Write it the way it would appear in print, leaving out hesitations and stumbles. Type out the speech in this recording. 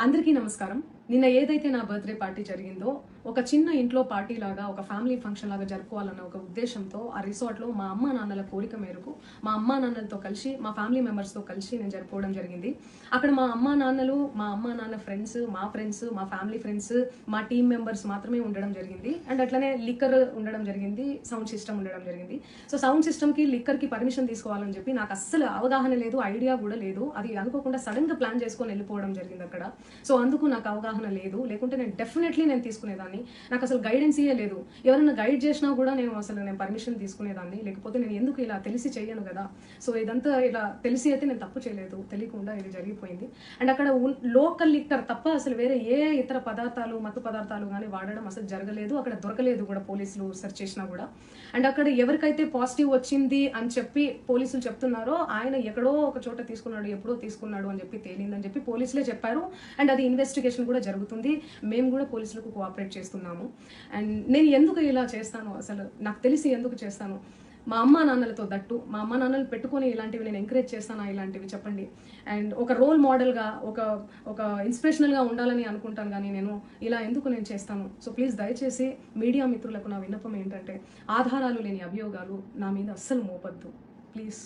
అందరికీ నమస్కారం. నిన్న ఏదైతే నా బర్త్డే పార్టీ జరిగిందో ఒక చిన్న ఇంట్లో పార్టీ లాగా ఒక ఫ్యామిలీ ఫంక్షన్ లాగా జరుపుకోవాలన్న ఒక ఉద్దేశంతో ఆ రిసార్ట్లో మా అమ్మా నాన్నల కోరిక మేరకు మా అమ్మా నాన్నలతో కలిసి మా ఫ్యామిలీ మెంబర్స్తో కలిసి నేను జరుపుకోవడం జరిగింది. అక్కడ మా అమ్మా నాన్నలు, మా అమ్మా నాన్న ఫ్రెండ్స్, మా ఫ్యామిలీ ఫ్రెండ్స్, మా టీమ్ మెంబర్స్ మాత్రమే ఉండడం జరిగింది. అండ్ అట్లనే లిక్కర్ ఉండడం జరిగింది, సౌండ్ సిస్టమ్ ఉండడం జరిగింది. సో సౌండ్ సిస్టమ్కి లిక్కర్కి పర్మిషన్ తీసుకోవాలని చెప్పి నాకు అస్సలు అవగాహన లేదు, ఐడియా కూడా లేదు. అది అనుకోకుండా సడన్గా ప్లాన్ చేసుకొని వెళ్ళిపోవడం జరిగింది అక్కడ. సో అందుకు నాకు అవగాహన లేదు, లేకుంటే నేను డెఫినెట్లీ నేను తీసుకునేదాన్ని. నాకు అసలు గైడెన్సీయే లేదు. ఎవరైనా గైడ్ చేసినా కూడా నేను పర్మిషన్ తీసుకునేదాన్ని. లేకపోతే నేను ఎందుకు ఇలా తెలిసి చెయ్యను కదా. సో ఇదంతా ఇలా తెలిసి అయితే నేను తప్పు చేయలేదు, తెలియకుండా ఇది జరిగిపోయింది. అండ్ అక్కడ లోకల్ లిక్కర్ తప్ప అసలు వేరే ఏ ఇతర పదార్థాలు, మత్తు పదార్థాలు కానీ వాడడం అసలు జరగలేదు. అక్కడ దొరకలేదు కూడా, పోలీసులు సెర్చ్ చేసినా కూడా. అండ్ అక్కడ ఎవరికైతే పాజిటివ్ వచ్చింది అని చెప్పి పోలీసులు చెప్తున్నారో ఆయన ఎక్కడో ఒక చోట తీసుకున్నాడు, ఎప్పుడో తీసుకున్నాడు అని చెప్పి తేలిందని చెప్పి పోలీసులే చెప్పారు. అండ్ అది ఇన్వెస్టిగేషన్ కూడా జరుగుతుంది. మేము కూడా పోలీసులకు కోఆపరేట్ చేస్తున్నాము. అండ్ నేను ఎందుకు ఇలా చేస్తాను, అసలు నాకు తెలిసి ఎందుకు చేస్తాను? మా అమ్మా నాన్నలతో దట్టు మా అమ్మా నాన్నలు పెట్టుకొని ఇలాంటివి నేను ఎంకరేజ్ చేస్తానా? ఇలాంటివి చెప్పండి. అండ్ ఒక రోల్ మోడల్గా, ఒక ఇన్స్పిరేషనల్గా ఉండాలని అనుకుంటాను, కానీ నేను ఇలా ఎందుకు నేను చేస్తాను? సో ప్లీజ్ దయచేసి మీడియా మిత్రులకు నా విన్నపం ఏంటంటే, ఆధారాలు లేని అభియోగాలు నా మీద అస్సలు మోపద్దు ప్లీజ్.